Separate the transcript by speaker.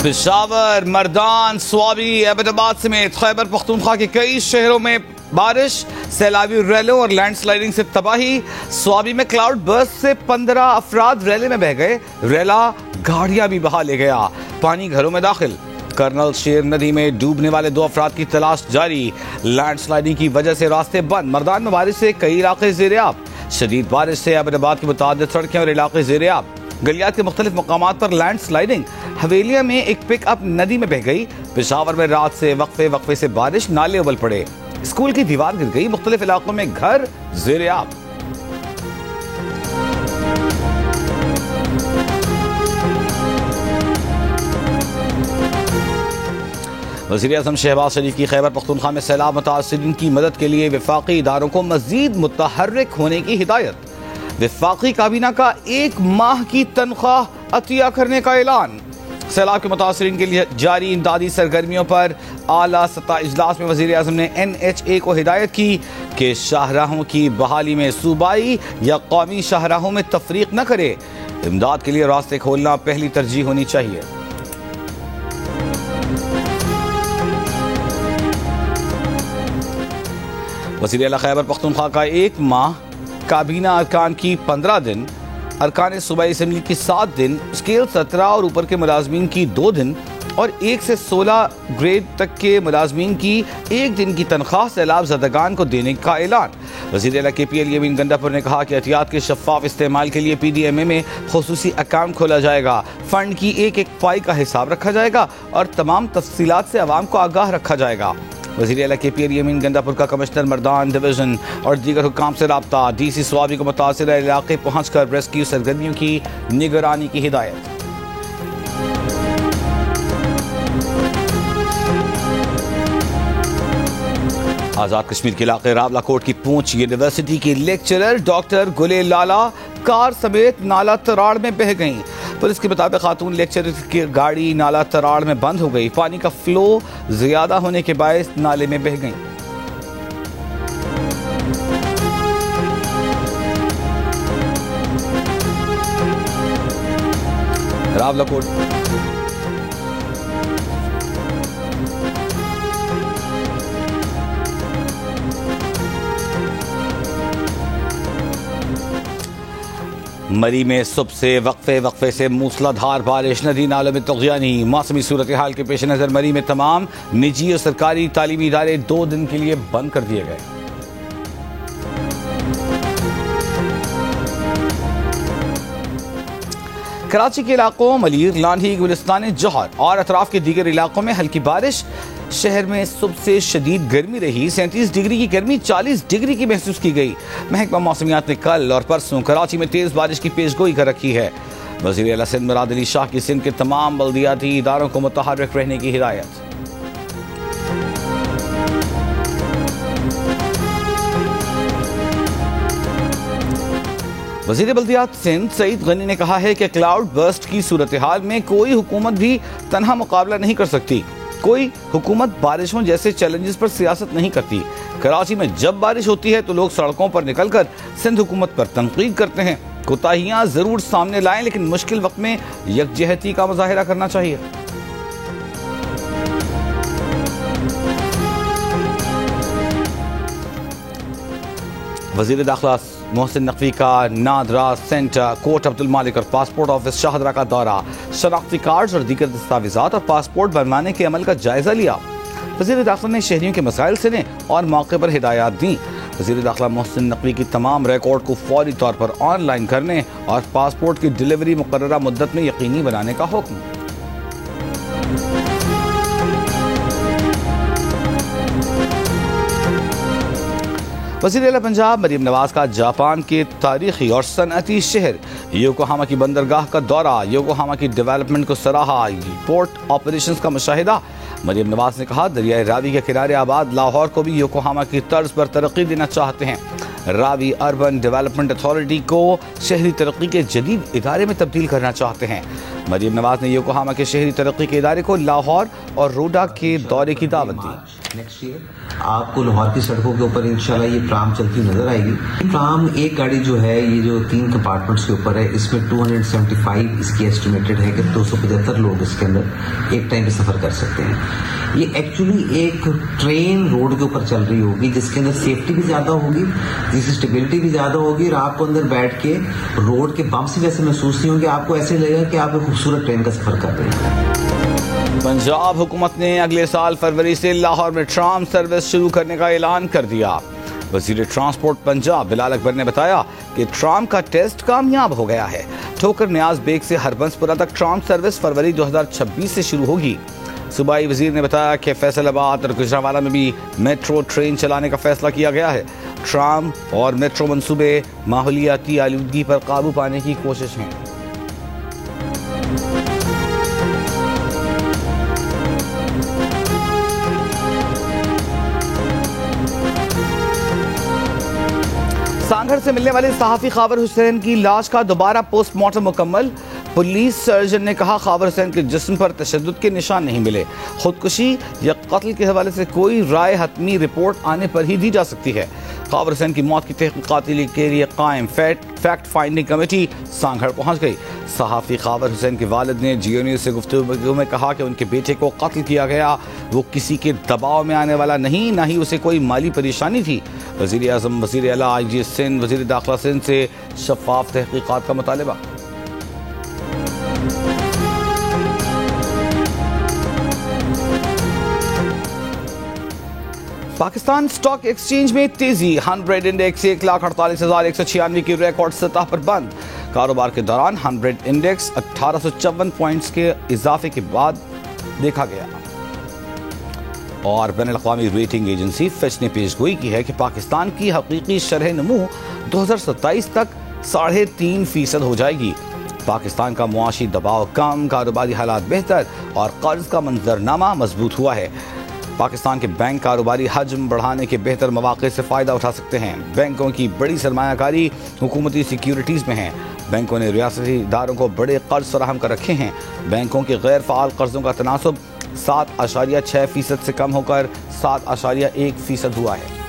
Speaker 1: पेशावर, मर्दान, स्वाबी, एबटाबाद समेत खैबर पख्तूनख्वा के कई शहरों में बारिश, सैलाबी रैलों और लैंडस्लाइडिंग से तबाही। स्वाबी में क्लाउड बर्स्ट से 15 अफराद रैले में बह गए। रैला गाड़ियां भी बहा ले गया। पानी घरों में दाखिल। कर्नल शेर नदी में डूबने वाले 2 अफराद की तलाश जारी। लैंडस्लाइडिंग की वजह से रास्ते बंद। मर्दान में बारिश से कई इलाके ज़ेर-ए-आब। शदीद बारिश से एबटाबाद की मुतादिद सड़कें और इलाके ज़ेर-ए-आब। गलियात के मुख्तलिफ मकामात पर लैंडस्लाइडिंग। हवेलिया में एक पिकअप नदी में बह गई। पेशावर में रात से वक्फे से बारिश, नाले उबल पड़े। स्कूल की दीवार गिर गई। मुख्तलिफ इलाकों में घर ज़ेर-ए-आब। वज़ीर-ए-आज़म शहबाज शरीफ की खैबर पख्तूनख्वा में सैलाब मुतासिरीन की मदद के लिए वफाकी इदारों को मज़ीद मुतहर्रिक होने की हिदायत। वफाकी काबीना का 1 माह की तनख्वाह अतिया करने का ऐलान। सैलाब के मुतासिरीन के लिए जारी इमदादी सरगर्मियों पर आला सतह इजलास में वज़ीर-ए-आज़म ने NHA को हिदायत की कि शाहराहों की बहाली में सूबाई या कौमी शाहराहों में तफरीक न करे। इमदाद के लिए रास्ते खोलना पहली तरजीह होनी चाहिए। वज़ीर-ए-आला खैबर पख्तूनख्वा का 1 माह, काबीना अरकान की 15 दिन, अरकान सूबाई असम्बली की 7 दिन, स्केल 17 और ऊपर के मुलाजमीन की 2 दिन और 1 से 16 ग्रेड तक के मुलाजमीन की 1 दिन की तनख्वाह सैलाब ज़दगान को देने का ऐलान। वज़ीर-ए-आला KPL यमीन गंडापुर ने कहा कि एहतियात के शफ़ाफ इस्तेमाल के लिए PDMA में खुसूसी अकाउंट खोला जाएगा। फंड की एक पाई का हिसाब रखा जाएगा और तमाम तफसीलात से अवाम को आगाह रखा जाएगा। वज़ीर-ए-आला KPL यमीन गंडापुर का कमिश्नर मर्दान डिवीज़न और दीगर हुक्काम से राब्ता। DC स्वाबी को मुतासिर इलाके पहुँचकर रेस्क्यू सरगर्मियों की निगरानी की हिदायत। आज़ाद कश्मीर के इलाके रावलाकोट की पूंछ यूनिवर्सिटी की लेक्चरर डॉक्टर गुलेल लाला कार समेत नाला तराड़ में बह गईं। पुलिस के मुताबिक खातून लेक्चरर की गाड़ी नाला तराड़ में बंद हो गई। पानी का फ्लो ज्यादा होने के बायस नाले में बह गईं। रावलाकोट मरी में सुबह से वक्फे से मूसलाधार बारिश, नदी नालों में तग़ियानी। मौसमी सूरत हाल के पेश नज़र मरी में तमाम निजी और सरकारी तालीमी इदारे 2 दिन के लिए बंद कर दिए गए। कराची के इलाकों मलीर, लांढी, गुलिस्तान जौहर और अतराफ के दीगर इलाकों में हल्की बारिश। शहर में सुबह से शदीद गर्मी रही। 37 डिग्री की गर्मी 40 डिग्री की महसूस की गई। महकमा मौसमियात ने कल और परसों कराची में तेज बारिश की पेशगोई कर रखी है। वज़ीर-ए-आला सिंध मुराद अली शाह की सिंध के तमाम बल्दियाती इदारों को मुतहर्रिक रहने की हिदायत। वज़ीर बल्दियात सिंध सईद गनी ने कहा है कि क्लाउड बर्स्ट की सूरत हाल में कोई हुकूमत भी तनहा मुकाबला नहीं कर सकती। कोई हुकूमत बारिशों जैसे चैलेंजेस पर सियासत नहीं करती। कराची में जब बारिश होती है तो लोग सड़कों पर निकलकर सिंध हुकूमत पर तनकीद करते हैं। कोताहियां जरूर सामने लाएं, लेकिन मुश्किल वक्त में यकजहती का मुजाहिरा करना चाहिए। वज़ीर दाखिला मोहसिन नकवी का नादरा सेंटर, कोट अब्दुल मालिक और पासपोर्ट ऑफिस शाहदरा का दौरा। शनाख्ती कार्ड और दीगर दस्तावेजात और पासपोर्ट बनवाने के अमल का जायजा लिया। वज़ीर दाखिला ने शहरियों के मसाइल सुने और मौके पर हिदायत दी। वज़ीर दाखिला मोहसिन नकवी की तमाम रिकॉर्ड को फौरी तौर पर ऑनलाइन करने और पासपोर्ट की डिलीवरी मुकर्ररा मुद्दत में यकीनी बनाने का हुक्म। वज़ीर-ए-आला पंजाब मरीम नवाज का जापान के तारीखी और सनअती शहर योकोहामा की बंदरगाह का दौरा। योकोहामा की डेवलपमेंट को सराहा। पोर्ट ऑपरेशंस का मुशाहिदा। मरीम नवाज ने कहा दरियाए रावी के किनारे आबाद लाहौर को भी योकोहामा की तर्ज पर तरक्की देना चाहते हैं। रावी अर्बन डेवलपमेंट अथॉरिटी को शहरी तरक्की के जदीद इदारे में तब्दील करना चाहते हैं। मरीम नवाज ने योकोहामा के शहरी तरक्की के इदारे को लाहौर और रोडा के दौरे की दावत दी।
Speaker 2: नेक्स्ट ईयर आपको लाहौर की सड़कों के ऊपर इंशाल्लाह ये ट्राम चलती नजर आएगी। ट्राम एक गाड़ी जो है ये जो 3 कंपार्टमेंट्स के ऊपर है, इसमें 275 इसकी एस्टिमेटेड है कि 275 लोग इसके अंदर एक टाइम पे सफर कर सकते हैं। ये एक्चुअली एक ट्रेन रोड के ऊपर चल रही होगी जिसके अंदर सेफ्टी भी ज्यादा होगी, जिसकी स्टेबिलिटी भी ज्यादा होगी और आपको अंदर बैठ के रोड के बम्प्स भी वैसे महसूस नहीं होंगे, आपको ऐसे लगेगा कि आप एक खूबसूरत ट्रेन का सफर कर रहे हैं।
Speaker 1: पंजाब हुकूमत ने अगले साल फरवरी से लाहौर में ट्राम सर्विस शुरू करने का ऐलान कर दिया। वजीर ट्रांसपोर्ट पंजाब बिलाल अकबर ने बताया कि ट्राम का टेस्ट कामयाब हो गया है। ठोकर न्याज बेग से हरबंसपुरा तक ट्राम सर्विस फरवरी 2026 से शुरू होगी। सूबाई वजीर ने बताया कि फैसलाबाद और गुजरांवाला में भी मेट्रो ट्रेन चलाने का फैसला किया गया है। ट्राम और मेट्रो मंसूबे माहौलियाती आलूदगी पर काबू पाने की कोशिश है। सांगड़ से मिलने वाले सहाफी खावर हुसैन की लाश का दोबारा पोस्टमार्टम मुकम्मल। पुलिस सर्जन ने कहा खावर हुसैन के जिस्म पर तशद्दुद के निशान नहीं मिले। खुदकुशी या कत्ल के हवाले से कोई राय हतमी रिपोर्ट आने पर ही दी जा सकती है। खावर हुसैन की मौत की तहकीकात के लिए कायम फैक्ट फाइंडिंग कमेटी सांगड़ पहुंच गई। सहाफी खावर हुसैन के वालिद ने GNU से गुफ्तगू में कहा कि उनके बेटे को कत्ल किया गया, वो किसी के दबाव में आने वाला नहीं, ना ही उसे कोई माली परेशानी थी। वज़ीर आज़म, वज़ीर आला, IG सिंध, वज़ीर दाखिला सिंध से शफाफ तहकीकात का मुतालबा। पाकिस्तान स्टॉक एक्सचेंज में तेजी। 100 इंडेक्स 1,48,196 की रिकॉर्ड सतह पर बंद। कारोबार के दौरान 100 इंडेक्स 1854 पॉइंट्स के इजाफे के बाद देखा गया। और बैनुल-अक़वामी रेटिंग एजेंसी फिच ने पेशगोई की है कि पाकिस्तान की हकीकी शरह नमू 2027 तक 3.5% हो जाएगी। पाकिस्तान का मुआशी दबाव कम, कारोबारी हालात बेहतर और कर्ज का मंजरनामा मजबूत हुआ है। पाकिस्तान के बैंक कारोबारी हजम बढ़ाने के बेहतर मौके से फ़ायदा उठा सकते हैं। बैंकों की बड़ी सरमायाकारी हुकूमती सिक्योरिटीज़ में है। बैंकों ने रियासती इदारों को बड़े कर्ज फराहम कर रखे हैं। बैंकों के गैर फ़ाल कर्जों का तनासुब 7.6% से कम होकर 7.1% हुआ है।